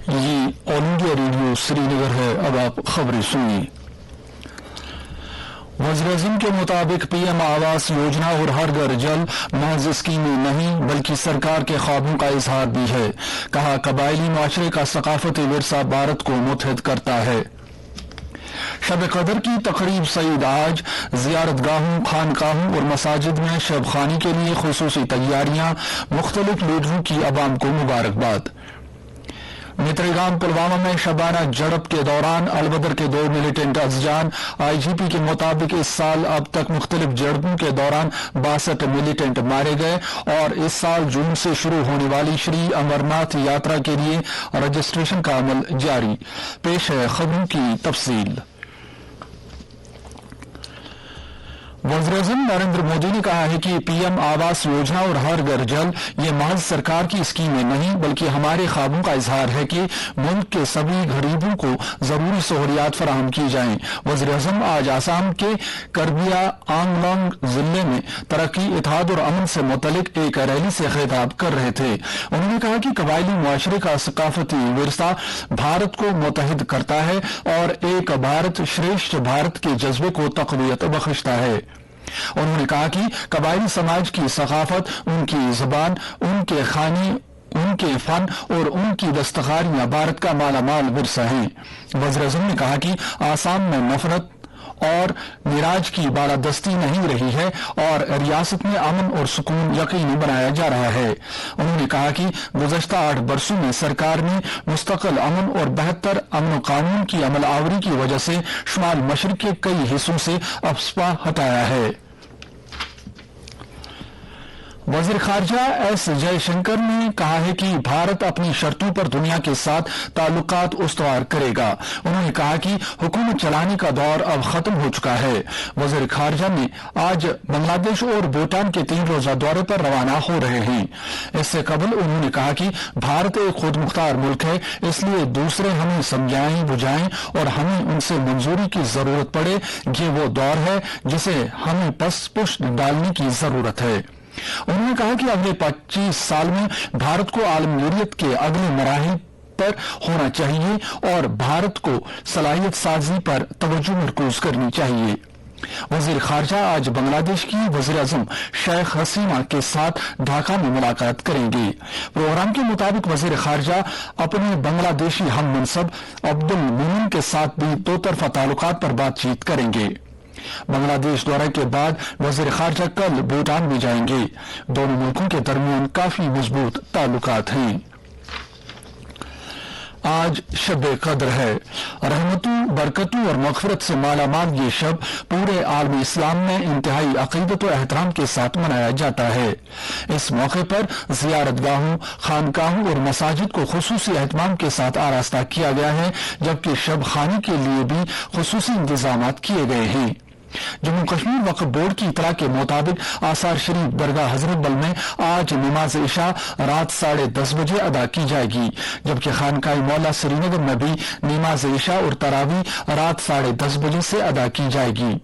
یہ آل India radio سری نگر ہے۔ اب آپ خبریں سنیے۔ وزیراعظم کے مطابق پی ایم آواس یوجنا اور ہر گھر جل محض اسکیمیں نہیں بلکہ سرکار کے خوابوں کا اظہار بھی ہے۔ کہا قبائلی معاشرے کا ثقافتی ورثہ بھارت کو متحد کرتا ہے۔ شب قدر کی تقریب سعید آج زیارت گاہوں، خانقاہوں اور مساجد میں شب خوانی کے لیے خصوصی تیاریاں، مختلف لیڈروں کی عوام کو مبارکباد۔ متریگام پلوامہ میں شبانہ جھڑپ کے دوران البدر کے 2 ملیٹنٹ ازجان۔ آئی جی پی کے مطابق اس سال اب تک مختلف جھڑپوں کے دوران 62 ملیٹنٹ مارے گئے اور اس سال جون سے شروع ہونے والی شری امرناتھ یاترا کے لیے رجسٹریشن کا عمل جاری۔ پیش ہے خبروں کی تفصیل۔ وزیراعظم نریندر مودی نے کہا ہے کہ پی ایم آواس یوجنا اور ہر گھر جل یہ محض سرکار کی اسکیمیں نہیں بلکہ ہمارے خوابوں کا اظہار ہے کہ ملک کے سبھی غریبوں کو ضروری سہولیات فراہم کی جائیں۔ وزیراعظم آج آسام کے کربی آنگلانگ ضلع میں ترقی، اتحاد اور امن سے متعلق ایک ریلی سے خطاب کر رہے تھے۔ انہوں نے کہا کہ قبائلی معاشرے کا ثقافتی ورثہ بھارت کو متحد کرتا ہے اور ایک بھارت شریشٹھ بھارت کے جذبے کو تقویت بخشتا ہے۔ انہوں نے کہا کہ قبائلی سماج کی ثقافت، ان کی زبان، ان کے کھانے، ان کے فن اور ان کی دستکاریاں بھارت کا مالا مال ورثہ ہیں۔ وزیراعظم نے کہا کہ آسام میں نفرت اور نراج کی بالادستی نہیں رہی ہے اور ریاست میں امن اور سکون یقینی بنایا جا رہا ہے۔ انہوں نے کہا کہ گزشتہ 8 برسوں میں سرکار نے مستقل امن اور بہتر امن و قانون کی عمل آوری کی وجہ سے شمال مشرق کے کئی حصوں سے افسپا ہٹایا ہے۔ وزیر خارجہ ایس جے شنکر نے کہا ہے کہ بھارت اپنی شرطوں پر دنیا کے ساتھ تعلقات استوار کرے گا۔ انہوں نے کہا کہ حکومت چلانے کا دور اب ختم ہو چکا ہے۔ وزیر خارجہ نے آج بنگلہ دیش اور بھوٹان کے 3 روزہ دورے پر روانہ ہو رہے ہیں۔ اس سے قبل انہوں نے کہا کہ بھارت ایک خود مختار ملک ہے، اس لیے دوسرے ہمیں سمجھائیں بجھائیں اور ہمیں ان سے منظوری کی ضرورت پڑے، یہ وہ دور ہے جسے ہمیں پس پشت ڈالنے کی ضرورت ہے۔ انہوں نے کہا کہ اگلے 25 سال میں بھارت کو عالمیت کے اگلے مراحل پر ہونا چاہیے اور بھارت کو صلاحیت سازی پر توجہ مرکوز کرنی چاہیے۔ وزیر خارجہ آج بنگلہ دیش کی وزیر اعظم شیخ حسینہ کے ساتھ ڈھاکہ میں ملاقات کریں گے۔ پروگرام کے مطابق وزیر خارجہ اپنے بنگلہ دیشی ہم منصب عبد المومن کے ساتھ بھی 2 طرفہ تعلقات پر بات چیت کریں گے۔ بنگلہ دیش دورے کے بعد وزیر خارجہ کل بھوٹان بھی جائیں گے۔ دونوں ملکوں کے درمیان کافی مضبوط تعلقات ہیں۔ آج شب قدر ہے۔ رحمتوں، برکتوں اور مغفرت سے مالا مال یہ شب پورے عالم اسلام میں انتہائی عقیدت و احترام کے ساتھ منایا جاتا ہے۔ اس موقع پر زیارت گاہوں، خانقاہوں اور مساجد کو خصوصی اہتمام کے ساتھ آراستہ کیا گیا ہے، جبکہ شب خوانی کے لیے بھی خصوصی انتظامات کیے گئے ہیں۔ جموں کشمیر وقف بورڈ کی اطلاع کے مطابق آثار شریف درگاہ حضرت بل میں آج نماز عشاء رات 10:30 بجے ادا کی جائے گی، جبکہ خانقاہ مولا سری نگر میں بھی نماز عشاء اور تراویح رات 10:30 بجے سے ادا کی جائے گی۔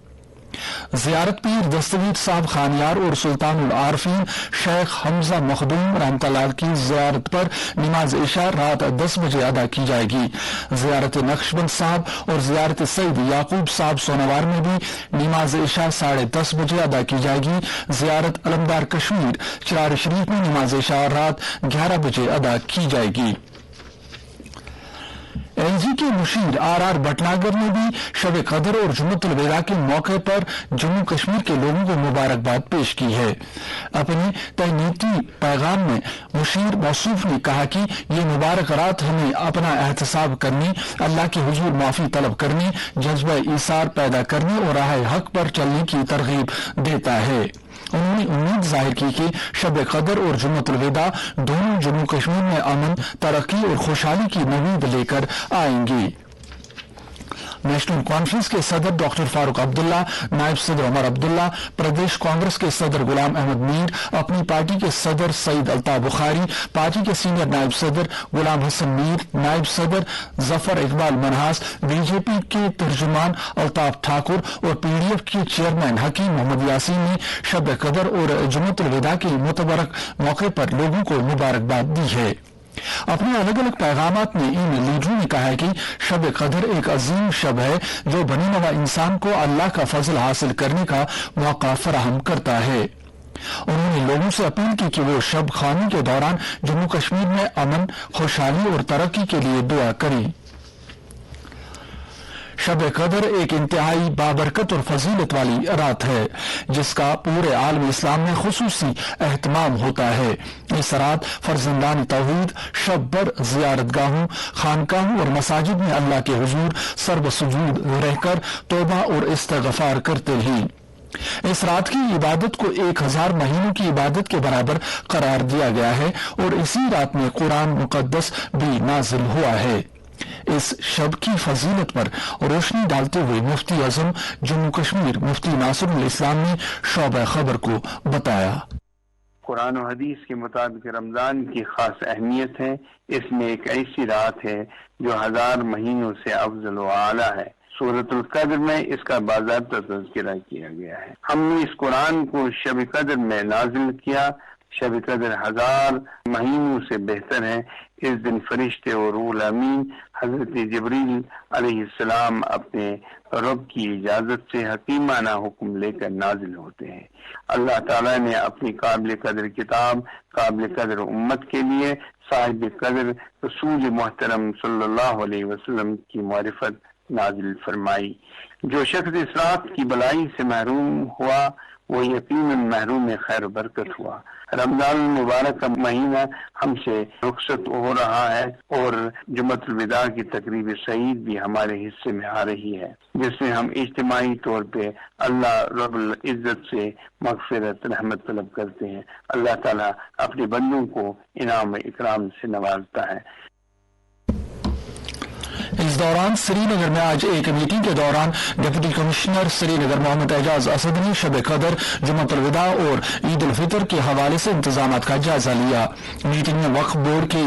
زیارت پیر دستگیر صاحب خانیار اور سلطان العارفین شیخ حمزہ مخدوم رحمۃ اللہ کی زیارت پر نماز عشاء رات 10 بجے ادا کی جائے گی۔ زیارت نقشبند صاحب اور زیارت سید یعقوب صاحب سونوار میں بھی نماز عشاء 10:30 بجے ادا کی جائے گی۔ زیارت علمدار کشمیر چرار شریف میں نماز عشاء رات 11 بجے ادا کی جائے گی۔ ایل جی کے مشیر آر بھٹناگر نے بھی شب قدر اور جمعۃ الوداع کے موقع پر جموں کشمیر کے لوگوں کو مبارکباد پیش کی ہے۔ اپنے تہنیتی پیغام میں مشیر موصوف نے کہا کہ یہ مبارک رات ہمیں اپنا احتساب کرنے، اللہ کے حضور معافی طلب کرنے، جذبہ ایثار پیدا کرنے اور راہ حق پر چلنے کی ترغیب دیتا ہے۔ انہوں نے امید ظاہر کی کہ شب قدر اور جمعۃ الوداع دونوں جموں کشمیر میں امن، ترقی اور خوشحالی کی نوید لے کر آئیں گی۔ نیشنل کانفرنس کے صدر ڈاکٹر فاروق عبداللہ، نائب صدر عمر عبداللہ، پردیش کانگریس کے صدر غلام احمد میر، اپنی پارٹی کے صدر سعید الطاف بخاری، پارٹی کے سینئر نائب صدر غلام حسن میر، نائب صدر ظفر اقبال منہاس، بی جے پی کے ترجمان الطاف ٹھاکر اور پی ڈی ایف کے چیئرمین حکیم محمد یاسین نے شب قدر اور جمعۃ الوداع کے متبرک موقع پر لوگوں کو مبارکباد دی ہے۔ اپنے الگ الگ پیغامات میں ان لیڈروں نے کہا ہے کہ شب قدر ایک عظیم شب ہے جو بنی نوع انسان کو اللہ کا فضل حاصل کرنے کا موقع فراہم کرتا ہے۔ انہوں نے لوگوں سے اپیل کی کہ وہ شب خوانی کے دوران جموں کشمیر میں امن، خوشحالی اور ترقی کے لیے دعا کریں۔ شب قدر ایک انتہائی بابرکت اور فضیلت والی رات ہے جس کا پورے عالم اسلام میں خصوصی اہتمام ہوتا ہے۔ اس رات فرزندان توحید شب بر زیارت گاہوں، خانقاہوں اور مساجد میں اللہ کے حضور سرب سجود رہ کر توبہ اور استغفار کرتے ہیں۔ اس رات کی عبادت کو 1000 مہینوں کی عبادت کے برابر قرار دیا گیا ہے اور اسی رات میں قرآن مقدس بھی نازل ہوا ہے۔ اس شب کی فضیلت پر روشنی ڈالتے ہوئے مفتی اعظم جموں کشمیر مفتی ناصر الاسلام نے شعبہ خبر کو بتایا۔ قرآن و حدیث کے مطابق رمضان کی خاص اہمیت ہے۔ اس میں ایک ایسی رات ہے جو 1000 مہینوں سے افضل و اعلیٰ ہے۔ سورۃ القدر میں اس کا باضابطہ تذکرہ کیا گیا ہے۔ ہم نے اس قرآن کو شب قدر میں نازل کیا۔ شب قدر 1000 مہینوں سے بہتر ہے۔ اس دن فرشتے اور روح الامین حضرت جبریل علیہ السلام اپنے رب کی اجازت سے حکیمانہ حکم لے کر نازل ہوتے ہیں۔ اللہ تعالیٰ نے اپنی قابل قدر کتاب قابل قدر امت کے لیے صاحب قدر رسول محترم صلی اللہ علیہ وسلم کی معرفت نازل فرمائی۔ جو شخص اس رات کی بلائی سے محروم ہوا وہ یقیناً محروم خیر و برکت ہوا۔ رمضان المبارک کا مہینہ ہم سے رخصت ہو رہا ہے اور جمعۃ الوداع کی تقریب سعید بھی ہمارے حصے میں آ رہی ہے جس میں ہم اجتماعی طور پہ اللہ رب العزت سے مغفرت رحمت طلب کرتے ہیں۔ اللہ تعالیٰ اپنے بندوں کو انعام و اکرام سے نوازتا ہے۔ اس دوران سری نگر میں آج ایک میٹنگ کے دوران ڈپٹی کمشنر سری نگر محمد اعجاز اسد نے شب قدر جمعۃ الوداع اور عید الفطر کے حوالے سے انتظامات کا جائزہ لیا۔ میٹنگ میں وقف بورڈ کے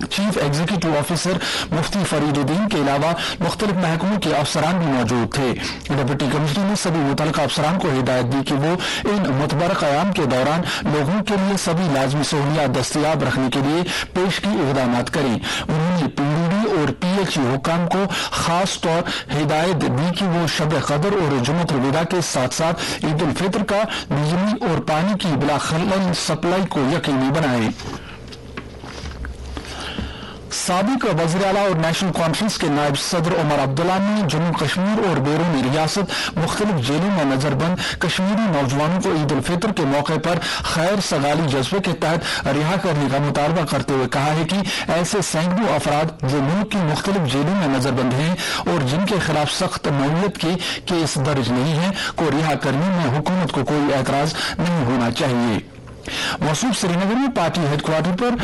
چیف ایگزیکٹو آفیسر مفتی فرید الدین کے علاوہ مختلف محکموں کے افسران بھی موجود تھے۔ ڈپٹی کمشنر نے سبھی متعلقہ افسران کو ہدایت دی کہ وہ ان متبرک قیام کے دوران لوگوں کے لیے سبھی لازمی سہولیات دستیاب رکھنے کے لیے پیش کی اقدامات کریں۔ انہوں نے پی ڈی ڈی اور پی ایچ حکام کو خاص طور ہدایت دی کہ وہ شب قدر اور جمعۃ الوداع کے ساتھ ساتھ عید الفطر کا بجلی اور پانی کی بلا خلل سپلائی کو یقینی بنائیں۔ سابق وزیر اعلیٰ اور نیشنل کانفرنس کے نائب صدر عمر عبداللہ نے جموں کشمیر اور بیرون ریاست مختلف جیلوں میں نظر بند کشمیری نوجوانوں کو عید الفطر کے موقع پر خیر سگالی جذبے کے تحت رہا کرنے کا مطالبہ کرتے ہوئے کہا ہے کہ ایسے سینکڑوں افراد جو ملک کی مختلف جیلوں میں نظر بند ہیں اور جن کے خلاف سخت نوعیت کے کیس درج نہیں ہیں کو رہا کرنے میں حکومت کو کوئی اعتراض نہیں ہونا چاہیے۔ موصوف سری نگر میں پارٹی ہیڈ کوارٹر پر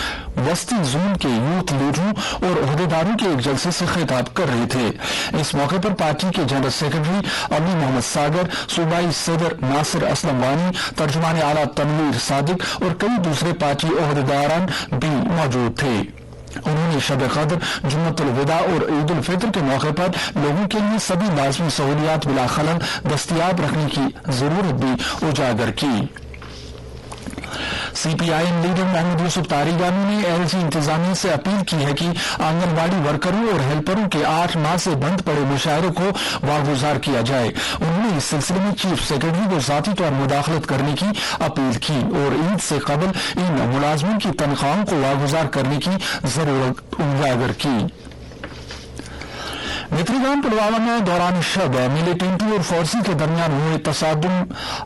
وسطی زون کے یوتھ لیڈروں اور عہدیداروں کے ایک جلسے سے خطاب کر رہے تھے۔ اس موقع پر پارٹی کے جنرل سیکرٹری علی محمد ساگر، صوبائی صدر ناصر اسلم وانی، ترجمان اعلیٰ تنویر صادق اور کئی دوسرے پارٹی عہدیداران بھی موجود تھے۔ انہوں نے شب قدر جمعۃ الوداع اور عید الفطر کے موقع پر لوگوں کے لیے سبھی لازمی سہولیات بلا خلل دستیاب رکھنے کی ضرورت بھی اجاگر کی۔ سی پی آئی ایم لیڈر محمد یوسف تاریگانی نے ایل جی انتظامیہ سے اپیل کی ہے کہ آنگن واڑی ورکروں اور ہیلپروں کے 8 ماہ سے بند پڑے مشاہروں کو واگزار کیا جائے۔ انہوں نے اس سلسلے میں چیف سیکرٹری کو ذاتی طور مداخلت کرنے کی اپیل کی اور عید سے قبل ان ملازمین کی تنخواہوں کو واگزار کرنے کی ضرورت اجاگر کی۔ متریگام پلوامہ میں دوران شب ملیٹنٹی اور فورسی کے درمیان ہوئے تصادم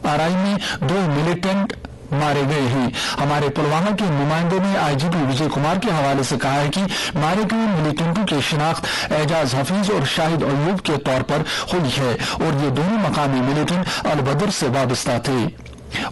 آرائی میں 2 ملیٹنٹ مارے گئے ہیں۔ ہمارے پلوامہ کے نمائندے نے آئی جی پی وجے کمار کے حوالے سے کہا ہے کہ مارے گئے ملیٹنٹوں کی شناخت اعجاز حفیظ اور شاہد ایوب کے طور پر ہوئی ہے اور یہ دونوں مقامی ملیٹنٹ البدر سے وابستہ تھے۔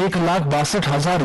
1,62,000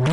B